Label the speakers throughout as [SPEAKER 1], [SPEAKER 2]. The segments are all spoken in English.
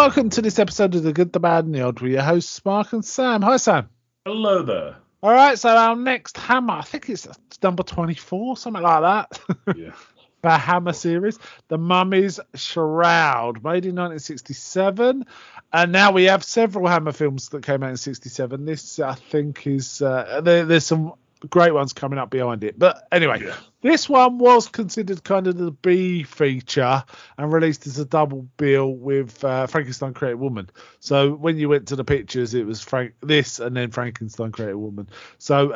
[SPEAKER 1] Welcome to this episode of The Good, the Bad and the Odd with your hosts Mark and Sam. Hi Sam.
[SPEAKER 2] Hello there.
[SPEAKER 1] All right, so our next Hammer, I think it's number 24, something like that.
[SPEAKER 2] Yeah.
[SPEAKER 1] The Hammer series, The Mummy's Shroud, made in 1967. And now we have several Hammer films that came out in 67. This, I think, is there's some great ones coming up behind it. But anyway, This one was considered kind of the B feature and released as a double bill with Frankenstein Created Woman. So when you went to the pictures, it was this and then Frankenstein Created Woman. So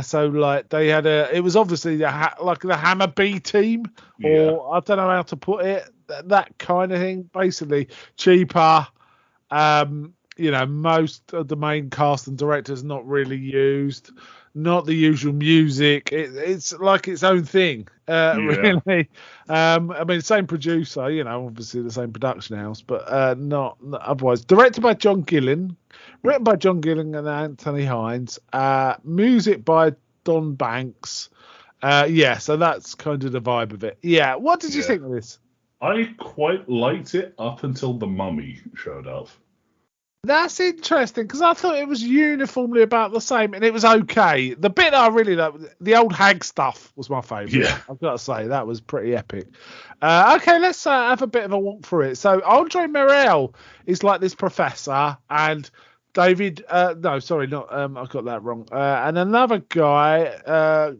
[SPEAKER 1] so like they had it was obviously like the Hammer B team, or I don't know how to put it, that kind of thing. Basically cheaper. Most of the main cast and directors not really used. Not the usual music. It's like its own thing, really. Same producer, obviously the same production house, but not otherwise. Directed by John Gillen, written by John Gillen and Anthony Hines, music by Don Banks. So that's kind of the vibe of it. Yeah, what did you think of this?
[SPEAKER 2] I quite liked it up until the Mummy showed up.
[SPEAKER 1] That's interesting because I thought it was uniformly about the same, and it was okay. The bit I really liked, the old hag stuff, was my favourite.
[SPEAKER 2] Yeah,
[SPEAKER 1] I've got to say that was pretty epic. Okay, let's have a bit of a walk through it. So Andre Morel is like this professor, and David. I've got that wrong. And another guy.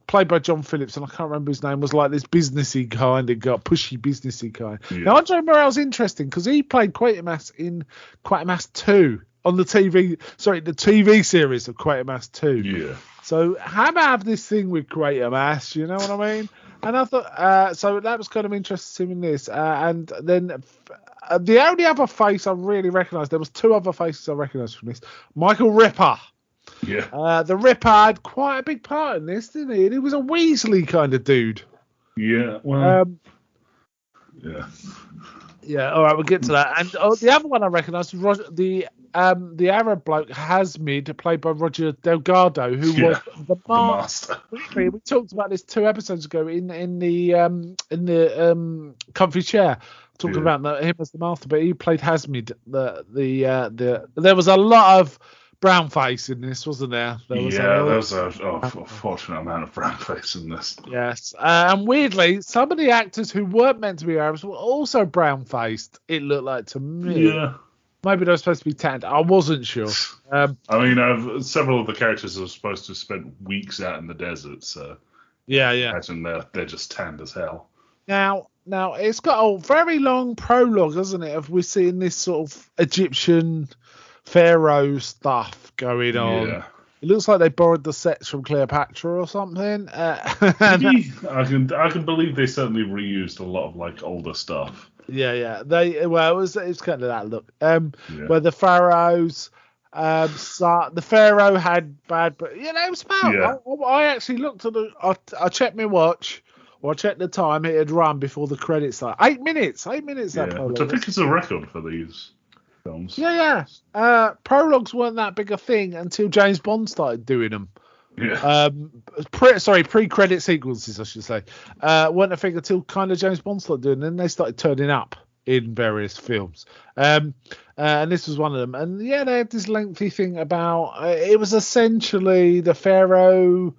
[SPEAKER 1] Played by John Phillips, and I can't remember his name, was like this businessy kind of guy, pushy businessy guy. Yeah. Now, Andre Morel's interesting because he played Quatermass in Quatermass 2 on the TV series of Quatermass 2. Yeah. So Hammer have this thing with Quatermass, you know what I mean? And I thought, so that was kind of interesting in this. And then the only other face I really recognised, there was two other faces I recognised from this. Michael Ripper. Yeah. The Ripper had quite a big part in this, didn't he? And he was a Weasley kind of dude.
[SPEAKER 2] Yeah. Well.
[SPEAKER 1] Yeah. All right, we'll get to that. And the other one I recognised was the Arab bloke Hasmid, played by Roger Delgado, who was the master. We talked about this 2 episodes ago in the comfy chair, talking about him as the master, but he played Hasmid. There was a lot of brown face in this, wasn't there? There was
[SPEAKER 2] a fortunate amount of brown face in this.
[SPEAKER 1] Yes, and weirdly, some of the actors who weren't meant to be Arabs were also brown faced. It looked like to me. Yeah, maybe they were supposed to be tanned. I wasn't sure.
[SPEAKER 2] Several of the characters are supposed to have spent weeks out in the desert, so I imagine they're just tanned as hell.
[SPEAKER 1] Now it's got a very long prologue, hasn't it? Of we're seeing this sort of Egyptian Pharaoh stuff going on. Yeah. It looks like they borrowed the sets from Cleopatra or something.
[SPEAKER 2] I can believe they certainly reused a lot of like older stuff.
[SPEAKER 1] Yeah. It was kind of that look. Where the pharaohs, the pharaoh had bad, but it was about. Yeah. I actually looked at I checked my watch. Or I checked the time it had run before the credits started. 8 minutes. 8 minutes.
[SPEAKER 2] Yeah, which I think is a record for these films.
[SPEAKER 1] Yeah. Prologues weren't that big a thing until James Bond started doing them.
[SPEAKER 2] Yeah.
[SPEAKER 1] Pre-credit sequences, I should say. Weren't a thing until kind of James Bond started doing them. Then they started turning up in various films. And this was one of them. And they had this lengthy thing about it was essentially the Pharaoh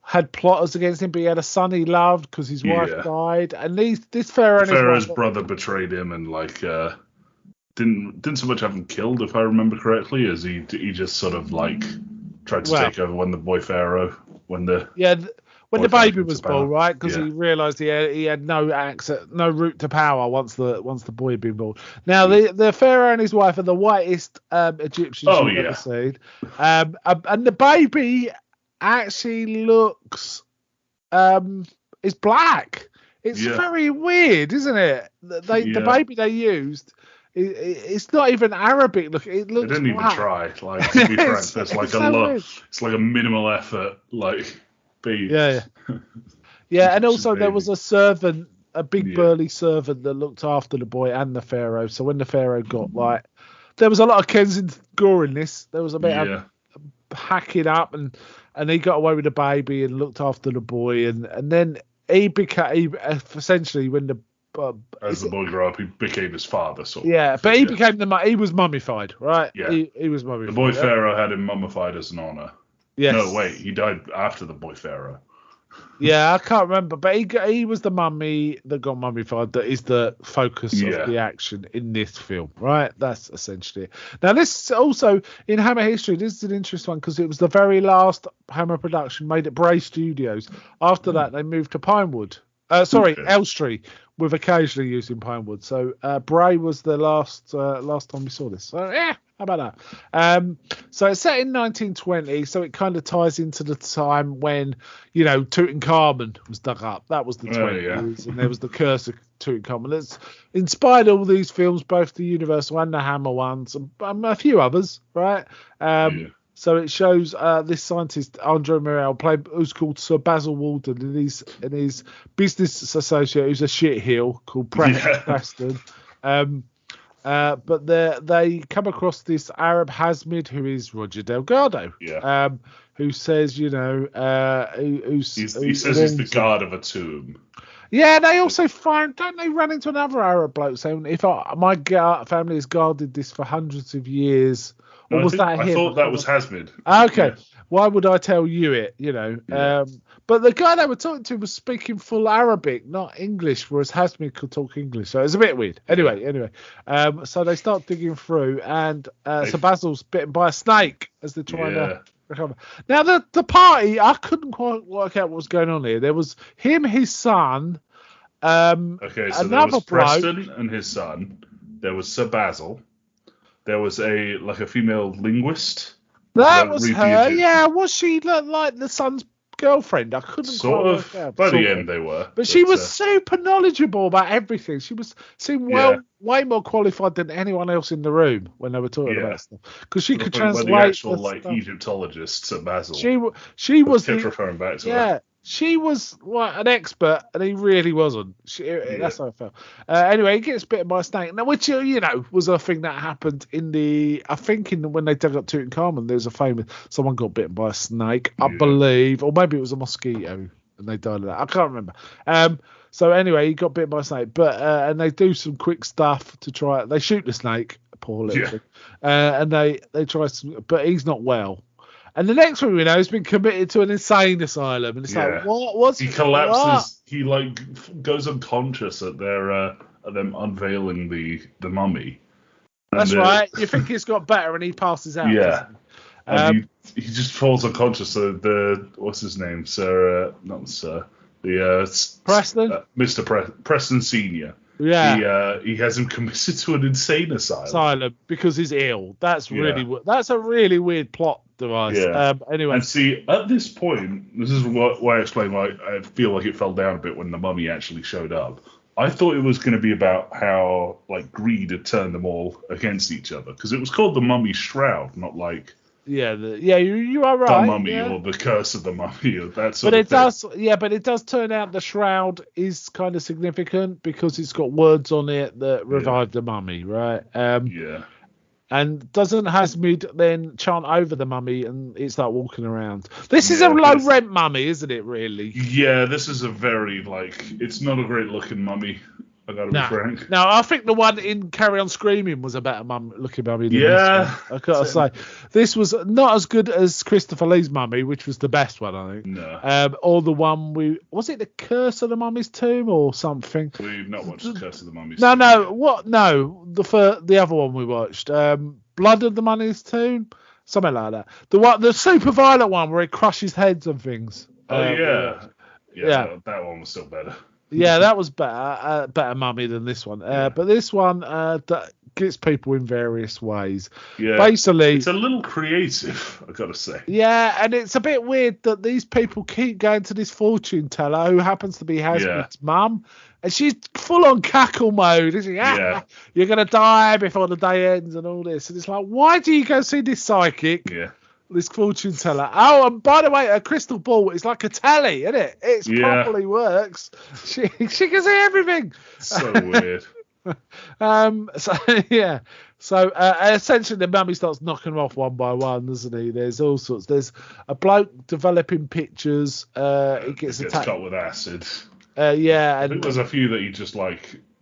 [SPEAKER 1] had plotters against him, but he had a son he loved because his wife died. And this Pharaoh and
[SPEAKER 2] Pharaoh's brother betrayed him and didn't so much have him killed, if I remember correctly, as he just sort of like tried to take over when the boy Pharaoh when the
[SPEAKER 1] baby was born, right? Because he realised he had no access, no route to power once the boy had been born. Now the Pharaoh and his wife are the whitest Egyptians you've ever seen, and the baby actually looks is black. It's very weird, isn't it? The baby they used, it's not even Arabic. Look, it looks.
[SPEAKER 2] They didn't even try. Like, to be frank, there's like a lot. It's like a minimal effort. Like,
[SPEAKER 1] yeah. And also there was a servant, a big burly servant that looked after the boy and the Pharaoh. So when the Pharaoh got there was a lot of Kensington gore in this. There was a bit of hacking up and he got away with the baby and looked after the boy and then he became essentially when but
[SPEAKER 2] As the boy grew up, he became his father. Sort of.
[SPEAKER 1] yeah, but he was mummified, right?
[SPEAKER 2] Yeah.
[SPEAKER 1] He was mummified.
[SPEAKER 2] The boy pharaoh had him mummified as an honor.
[SPEAKER 1] Yes.
[SPEAKER 2] No, wait, he died after the boy pharaoh.
[SPEAKER 1] Yeah, I can't remember, but he was the mummy that got mummified. That is the focus of the action in this film, right? That's essentially it. Now, this also in Hammer history. This is an interesting one because it was the very last Hammer production made at Bray Studios. After that, they moved to Pinewood. Elstree, with occasionally using Pinewood. So Bray was the last time we saw this. So yeah, how about that? So it's set in 1920, so it kind of ties into the time when, Tutankhamun was dug up. That was the 20s, and there was the curse of Tutankhamun. It's inspired all these films, both the Universal and the Hammer ones, and a few others, right? So it shows this scientist, Andre Morel, who's called Sir Basil Walden, and his business associate, who's a shitheel called Preston. But they come across this Arab Hasmid, who is Roger Delgado, who says, he says
[SPEAKER 2] he's the guard of a tomb.
[SPEAKER 1] Yeah, they also don't they run into another Arab bloke saying, if my family has guarded this for hundreds of years. Or was that him?
[SPEAKER 2] I thought that was Hasmid.
[SPEAKER 1] Okay. Yeah. Why would I tell you it? But the guy they were talking to was speaking full Arabic, not English, whereas Hasmid could talk English. So it's a bit weird. Anyway. So they start digging through, and Sir Basil's bitten by a snake as they're trying to recover. Now, the party, I couldn't quite work out what was going on here. There was him, his son.
[SPEAKER 2] So there was Preston
[SPEAKER 1] bloke,
[SPEAKER 2] and his son. There was Sir Basil. There was a female linguist.
[SPEAKER 1] That was her. Yeah, was she like the son's girlfriend? I couldn't quite work out.
[SPEAKER 2] By the end, they were.
[SPEAKER 1] But she was super knowledgeable about everything. She seemed way more qualified than anyone else in the room when they were talking about stuff. Because she could translate.
[SPEAKER 2] The actual Egyptologist, Sir Basil.
[SPEAKER 1] She was
[SPEAKER 2] kept referring back to her.
[SPEAKER 1] She was an expert, and he really wasn't. That's how I felt. Anyway, he gets bitten by a snake. Now, which was a thing that happened when they dug up Tutankhamun, there was a famous someone got bitten by a snake, I believe, or maybe it was a mosquito, and they died of that. I can't remember. So anyway, he got bitten by a snake, but and they do some quick stuff to try. They shoot the snake, poor little thing, and they try some, but he's not well. And the next one we know has been committed to an insane asylum, and it's like, what?
[SPEAKER 2] He collapses. What? He goes unconscious at them unveiling the mummy.
[SPEAKER 1] That's right. You think he's got better, and he passes out.
[SPEAKER 2] Yeah. And he just falls unconscious. So what's his name? Preston. Mr. Preston Senior. Yeah. He has him committed to an insane asylum
[SPEAKER 1] because he's ill. That's a really weird plot device.
[SPEAKER 2] Yeah.
[SPEAKER 1] Anyway.
[SPEAKER 2] And see, at this point, this is why I explain why I feel like it fell down a bit when the mummy actually showed up. I thought it was going to be about how greed had turned them all against each other, because it was called the Mummy's Shroud, not
[SPEAKER 1] you are right.
[SPEAKER 2] The Mummy or the Curse of the Mummy or that sort
[SPEAKER 1] of
[SPEAKER 2] thing.
[SPEAKER 1] But it does turn out the Shroud is kind of significant because it's got words on it that revive the Mummy, right? And doesn't Hasmid then chant over the mummy and it's like walking around? This is a low-rent mummy, isn't it, really?
[SPEAKER 2] Yeah, this is a very, it's not a great-looking mummy, I gotta be frank.
[SPEAKER 1] No, I think the one in Carry On Screaming was a better looking mummy than this one. I gotta say. This was not as good as Christopher Lee's mummy, which was the best one, I think.
[SPEAKER 2] No.
[SPEAKER 1] Or the one was it the Curse of the Mummy's Tomb or something?
[SPEAKER 2] We've not watched the Curse of the Mummy's
[SPEAKER 1] Tomb. No, what? No, the other one we watched. Blood of the Mummy's Tomb? Something like that. The super violent one where it crushes heads and things.
[SPEAKER 2] That one was still better.
[SPEAKER 1] Yeah, that was better mummy than this one. But this one that gets people in various ways.
[SPEAKER 2] Yeah,
[SPEAKER 1] basically,
[SPEAKER 2] it's a little creative, I gotta say.
[SPEAKER 1] Yeah, and it's a bit weird that these people keep going to this fortune teller who happens to be Hasmid's mum, and she's full on cackle mode. Isn't she? You're gonna die before the day ends and all this. And it's like, why do you go see this psychic?
[SPEAKER 2] Yeah.
[SPEAKER 1] This fortune teller. Oh, and by the way, a crystal ball is like a tally, isn't it? It properly works. She can see everything.
[SPEAKER 2] So weird.
[SPEAKER 1] So essentially, the mummy starts knocking them off one by one, doesn't he? There's all sorts. There's a bloke developing pictures. He gets attacked.
[SPEAKER 2] Cut with acid.
[SPEAKER 1] And
[SPEAKER 2] I think there's a few that he just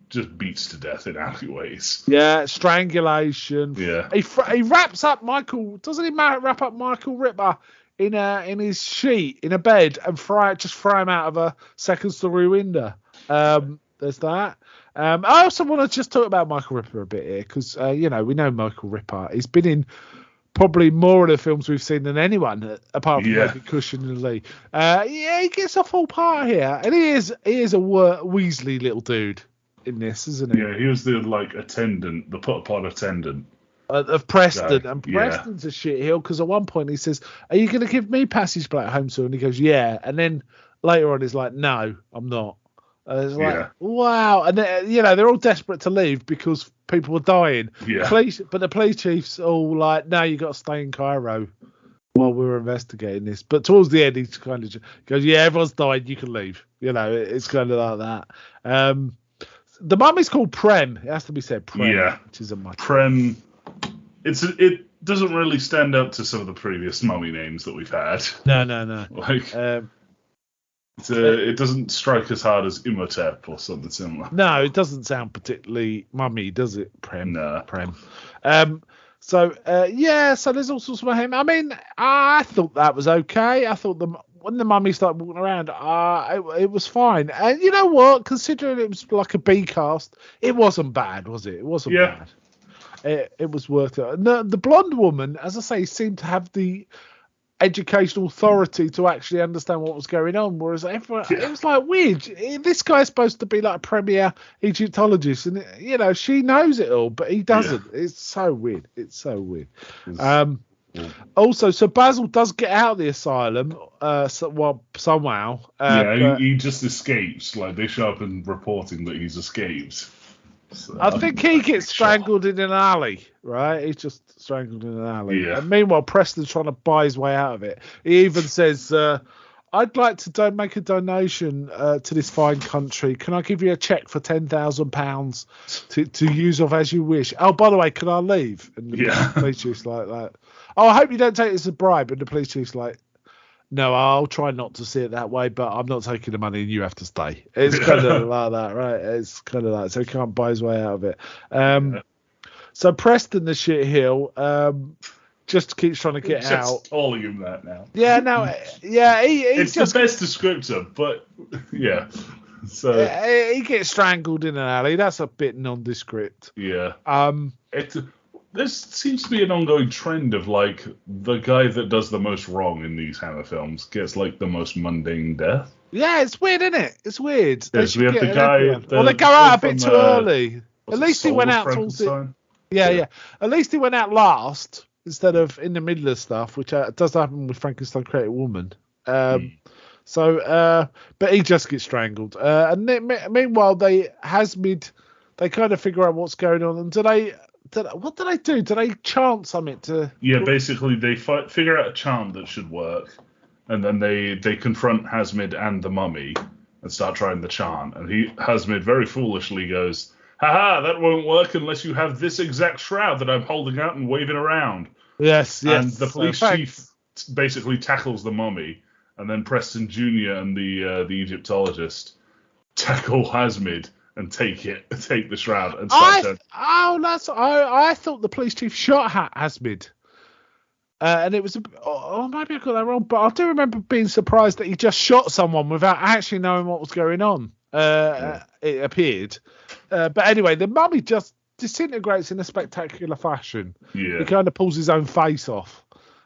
[SPEAKER 2] just beats to death in alleyways.
[SPEAKER 1] Yeah, strangulation.
[SPEAKER 2] Yeah.
[SPEAKER 1] He wraps up Michael. Doesn't he wrap up Michael Ripper in his sheet in a bed and fry him out of a second story window? There's that. I also want to just talk about Michael Ripper a bit here because we know Michael Ripper. He's been in probably more of the films we've seen than anyone, apart from maybe Cushion and Lee. He gets a full part here, and he is a Weasley little dude in this, isn't he?
[SPEAKER 2] Yeah, he was the attendant, the put-upon attendant
[SPEAKER 1] of Preston,
[SPEAKER 2] guy.
[SPEAKER 1] And Preston's a shitheel because at one point he says, "Are you going to give me passage back home soon?" And he goes, "Yeah," and then later on he's like, "No, I'm not." And it's like, wow, and they're all desperate to leave because people were dying.
[SPEAKER 2] Yeah.
[SPEAKER 1] But the police chief's all like, "No, you got to stay in Cairo while we're investigating this." But towards the end, he kind of goes, "Yeah, everyone's died. You can leave." It's kind of like that. The mummy's called Prem. It has to be said Prem.
[SPEAKER 2] Yeah.
[SPEAKER 1] Which is a much.
[SPEAKER 2] Prem. It doesn't really stand up to some of the previous mummy names that we've had.
[SPEAKER 1] No.
[SPEAKER 2] It doesn't strike as hard as Imhotep or something similar.
[SPEAKER 1] No, it doesn't sound particularly mummy, does it? Prem.
[SPEAKER 2] No.
[SPEAKER 1] Prem. So there's all sorts of him. I mean, I thought that was okay. I thought when the mummy started walking around, it was fine. And you know what? Considering it was like a B cast, it wasn't bad, was it? It wasn't bad. It was worth it. The blonde woman, as I say, seemed to have the educational authority to actually understand what was going on, whereas everyone, it was like weird. This guy's supposed to be like a premier Egyptologist, and she knows it all, but he doesn't. It's so weird. Also, so Basil does get out of the asylum somehow.
[SPEAKER 2] He just escapes. Like they show up and reporting that he's escaped. So,
[SPEAKER 1] I think he gets strangled in an alley, right? He's just strangled in an alley.
[SPEAKER 2] Yeah.
[SPEAKER 1] And meanwhile, Preston's trying to buy his way out of it. He even says, "I'd like to make a donation to this fine country. Can I give you a cheque for £10,000 to use of as you wish? Oh, by the way, can I leave?" And the police chief's like that. "Oh, I hope you don't take this as a bribe." And the police chief's like, "No, I'll try not to see it that way, but I'm not taking the money and you have to stay." It's kind of like that, right? It's kind of like, so he can't buy his way out of it. So Preston, the shitheel, just keeps trying to get out.
[SPEAKER 2] Calling him that now.
[SPEAKER 1] Yeah, no, yeah,
[SPEAKER 2] it's just the best descriptor, but yeah. So
[SPEAKER 1] he gets strangled in an alley. That's a bit nondescript.
[SPEAKER 2] Yeah. There seems to be an ongoing trend of like the guy that does the most wrong in these Hammer films gets like the most mundane death.
[SPEAKER 1] Yeah, it's weird, isn't it? It's weird.
[SPEAKER 2] Yes, we have the guy.
[SPEAKER 1] Well, they go out a bit too early. At least he went out towards it. Yeah. At least he went out last instead of in the middle of stuff, which does happen with Frankenstein Created Woman. So, but he just gets strangled. And meanwhile, Hasmid, they kind of figure out what's going on. And what did they do? Did they chant something to?
[SPEAKER 2] Yeah, basically they figure out a chant that should work, and then they confront Hasmid and the mummy and start trying the chant. And Hasmid very foolishly goes, "Haha, that won't work unless you have this exact shroud that I'm holding out and waving around."
[SPEAKER 1] Yes.
[SPEAKER 2] And the police chief basically tackles the mummy, and then Preston Jr. and the Egyptologist tackle Hasmid and take the shroud and start.
[SPEAKER 1] I thought the police chief shot Hasmid, and it was maybe I got that wrong, but I do remember being surprised that he just shot someone without actually knowing what was going on. It appeared, but anyway, the mummy just disintegrates in a spectacular fashion.
[SPEAKER 2] Yeah,
[SPEAKER 1] he kind of pulls his own face off,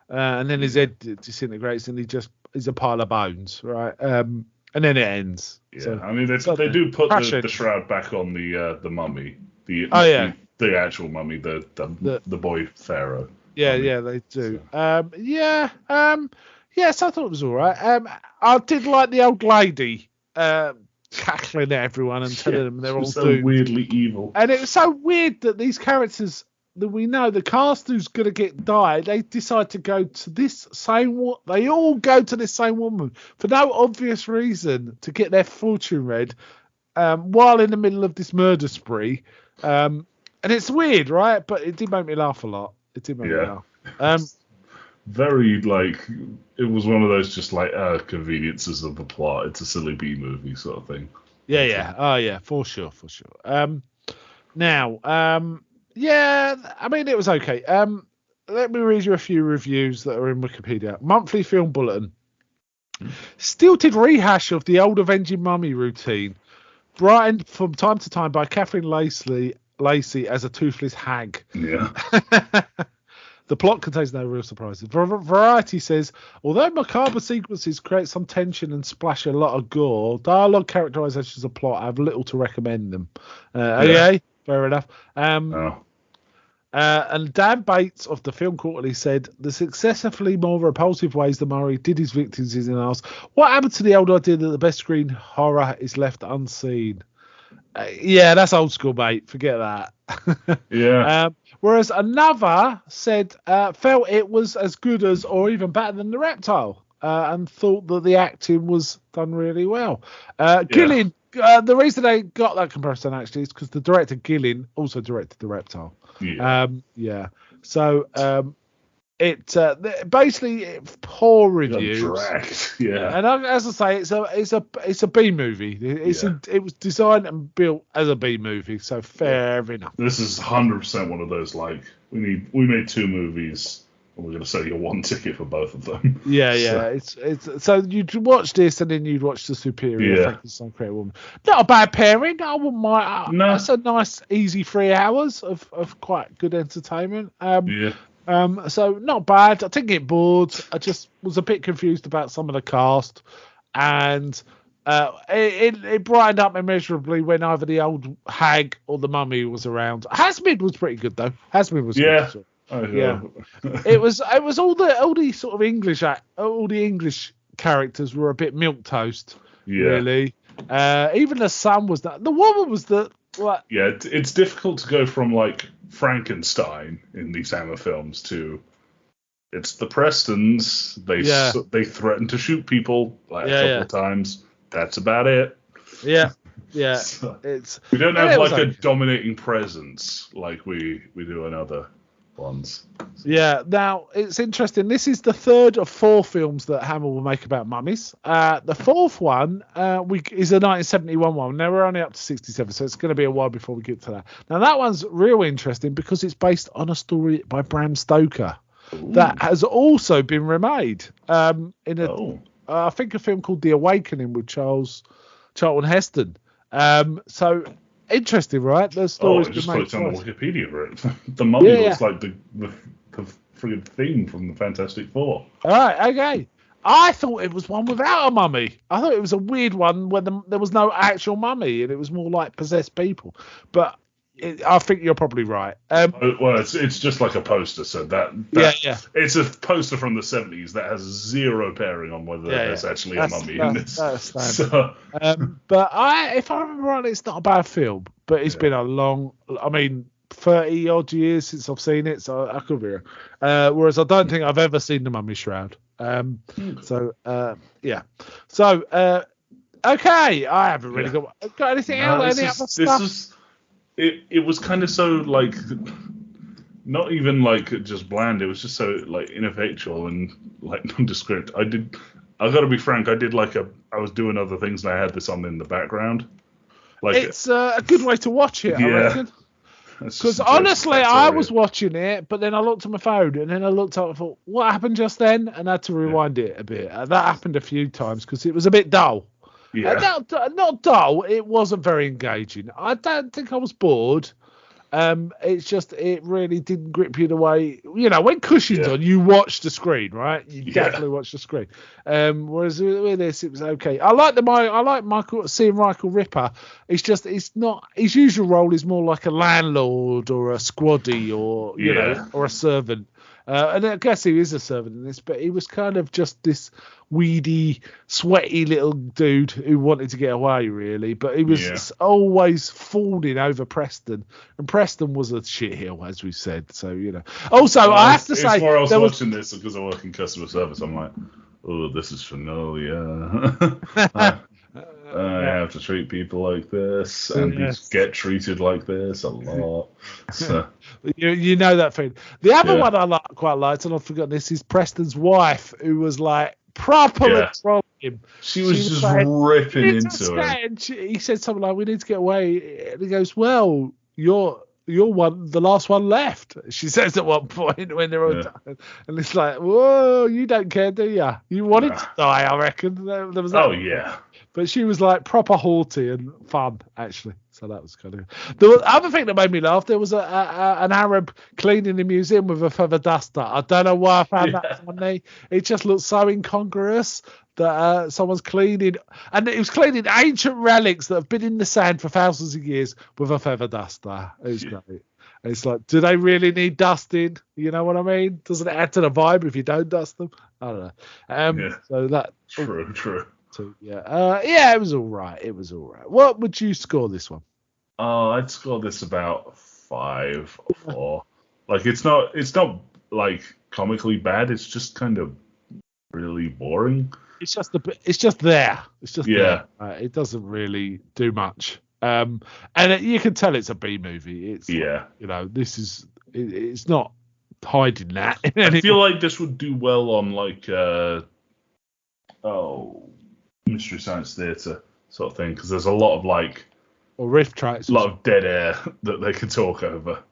[SPEAKER 1] and then his head disintegrates, and he's a pile of bones, right? And then it ends.
[SPEAKER 2] Yeah,
[SPEAKER 1] so,
[SPEAKER 2] I mean they do put the shroud back on the mummy, the actual mummy, the boy pharaoh.
[SPEAKER 1] Yeah, they do. So. Yes, I thought it was all right. I did like the old lady cackling at everyone and telling them they're all
[SPEAKER 2] so
[SPEAKER 1] doomed.
[SPEAKER 2] Weirdly evil.
[SPEAKER 1] And it was so weird that these characters that we know, the cast who's going to die, they decide to go to this same. They all go to this same woman for no obvious reason to get their fortune read, while in the middle of this murder spree. And it's weird, right? But it did make me laugh a lot. It did make me laugh.
[SPEAKER 2] Very it was one of those just like conveniences of the plot. It's a silly B movie sort of thing.
[SPEAKER 1] Yeah. Oh, yeah, for sure. Now, yeah, I mean, it was okay. Let me read you a few reviews that are in Wikipedia. Monthly Film Bulletin. Stilted rehash of the old Avenging Mummy routine, brightened from time to time by Catherine Lacey as a toothless hag.
[SPEAKER 2] Yeah.
[SPEAKER 1] The plot contains no real surprises. Variety says, although macabre sequences create some tension and splash a lot of gore, dialogue, characterizations, and plot have little to recommend them. Okay, fair enough. And Dan Bates of the Film Quarterly said, the successively more repulsive ways that Murray did his victims is asked, what happened to the old idea that the best screen horror is left unseen? Yeah, that's old school, mate. Forget that.
[SPEAKER 2] Yeah.
[SPEAKER 1] Whereas another said felt it was as good as or even better than The Reptile, and thought that the acting was done really well. Gillian, the reason they got that comparison actually is because the director Gillian also directed The Reptile. So it basically poor reviews.
[SPEAKER 2] Yeah.
[SPEAKER 1] And as I say, it's a B movie. It was designed and built as a B movie, so fair enough.
[SPEAKER 2] This is 100% one of those like we made two movies and we're going to sell you one ticket for both of them.
[SPEAKER 1] Yeah. So you'd watch this and then you'd watch the superior Frankenstein Created Woman. Not a bad pairing. I wouldn't mind.
[SPEAKER 2] No.
[SPEAKER 1] That's a nice easy 3 hours of quite good entertainment. So not bad. I didn't get bored. I just was a bit confused about some of the cast, and it brightened up immeasurably when either the old hag or the mummy was around. Hasmid was pretty good though. Hasmid was good. Yeah. It was all the sort of English all the English characters were a bit milquetoast. Really. Even the son was that. The woman was the. What?
[SPEAKER 2] Yeah, it's difficult to go from like Frankenstein in these Hammer films to it's the Prestons. They threaten to shoot people a couple of times. That's about it.
[SPEAKER 1] Yeah.
[SPEAKER 2] So, we don't have like a dominating presence like we do in other ones.
[SPEAKER 1] Yeah. Now it's interesting. This is the third of 4 films that Hammer will make about mummies. The fourth one is a 1971 one. Now we're only up to 67, so it's going to be a while before we get to that. Now that one's real interesting because it's based on a story by Bram Stoker that has also been remade I think a film called The Awakening with Charlton Heston. So interesting, right? The story's
[SPEAKER 2] I just
[SPEAKER 1] been made
[SPEAKER 2] looked on
[SPEAKER 1] twice.
[SPEAKER 2] Wikipedia for it. The mummy looks like the friggin' theme from the Fantastic Four.
[SPEAKER 1] All right, okay. I thought it was one without a mummy. I thought it was a weird one where there was no actual mummy and it was more like possessed people. But I think you're probably right.
[SPEAKER 2] Well, it's just like a poster, so that it's a poster from the 70s that has zero bearing on whether there's actually a mummy in this.
[SPEAKER 1] So, but if I remember rightly, it's not a bad film. But it's been a long, 30 odd years since I've seen it, so I could be wrong. Whereas I don't think I've ever seen The Mummy Shroud. So okay, I haven't really got anything else. Any other stuff?
[SPEAKER 2] It was kind of so like not even like just bland. It was just so like ineffectual and like nondescript. I got to be frank. I was doing other things and I had this on in the background. Like
[SPEAKER 1] it's a good way to watch it. I reckon. Because honestly, I was watching it, but then I looked at my phone and then I looked up and thought, what happened just then? And I had to rewind it a bit. That happened a few times because it was a bit dull. Yeah. Not dull. It wasn't very engaging. I don't think I was bored. It's just it really didn't grip you the way when Cushion's on, you watch the screen, right? You definitely watch the screen. Whereas with this, it was okay. I like Michael Ripper. It's just it's not his usual role is more like a landlord or a squaddy or or a servant. And I guess he is a servant in this, but he was kind of just this weedy, sweaty little dude who wanted to get away, really. But he was always fawning over Preston, and Preston was a shithill, as we said. So Also, I have to say,
[SPEAKER 2] I was watching this because I work in customer service. I'm like, oh, this is familiar. I have to treat people like this, and get treated like this a lot. So.
[SPEAKER 1] You know that feeling. The other one I quite liked, and I've forgotten this, is Preston's wife, who was like properly him.
[SPEAKER 2] She was just
[SPEAKER 1] like,
[SPEAKER 2] ripping into him.
[SPEAKER 1] And he said something like, "We need to get away." And he goes, "Well, you're the last one left." She says at one point when they're all dying. And it's like, "Whoa, you don't care, do you? You wanted to die, I reckon." There was that.
[SPEAKER 2] Oh yeah.
[SPEAKER 1] But she was like proper haughty and fun, actually. So that was kind of. The other thing that made me laugh, there was an Arab cleaning the museum with a feather duster. I don't know why I found that funny. It just looked so incongruous that someone's cleaning, and it was cleaning ancient relics that have been in the sand for thousands of years with a feather duster. It was great. It's like, do they really need dusting? You know what I mean? Doesn't it add to the vibe if you don't dust them? I don't know. So that.
[SPEAKER 2] True.
[SPEAKER 1] So, yeah, it was all right. It was all right. What would you score this one?
[SPEAKER 2] I'd score this about 5 or 4. Like it's not like comically bad. It's just kind of really boring.
[SPEAKER 1] It's just there. It's just
[SPEAKER 2] there.
[SPEAKER 1] It doesn't really do much. And you can tell it's a B movie. It's this is it's not hiding that.
[SPEAKER 2] I feel like this would do well on like Mystery Science Theatre sort of thing, because there's a lot of like
[SPEAKER 1] or riff tracks,
[SPEAKER 2] a lot of dead air that they can talk over,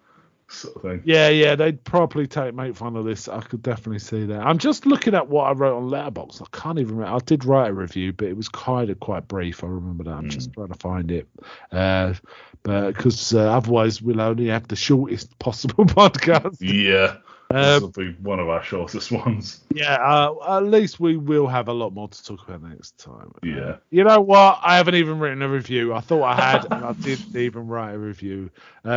[SPEAKER 2] sort of thing.
[SPEAKER 1] Yeah, they'd probably make fun of this. I could definitely see that. I'm just looking at what I wrote on Letterboxd. I can't even remember. I did write a review, but it was kind of quite brief. I remember that. I'm just trying to find it, but because otherwise we'll only have the shortest possible podcast.
[SPEAKER 2] Yeah. This will be one of our shortest ones.
[SPEAKER 1] Yeah, at least we will have a lot more to talk about next time.
[SPEAKER 2] Yeah.
[SPEAKER 1] You know what? I haven't even written a review. I thought I had, and I didn't even write a review,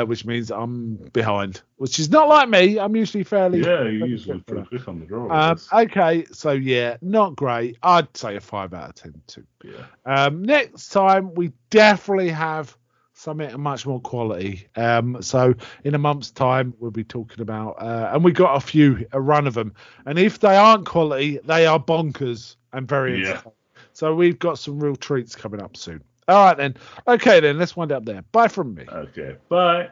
[SPEAKER 1] which means I'm behind, which is not like me. I'm usually fairly...
[SPEAKER 2] Yeah, you're usually pretty quick on the draw.
[SPEAKER 1] Okay, so yeah, not great. I'd say a 5 out of 10 too.
[SPEAKER 2] Yeah.
[SPEAKER 1] Next time, we definitely have something much more quality. So in a month's time, we'll be talking about, and we got a run of them. And if they aren't quality, they are bonkers and very exciting. So we've got some real treats coming up soon. All right then. Okay then, let's wind up there. Bye from me.
[SPEAKER 2] Okay, bye.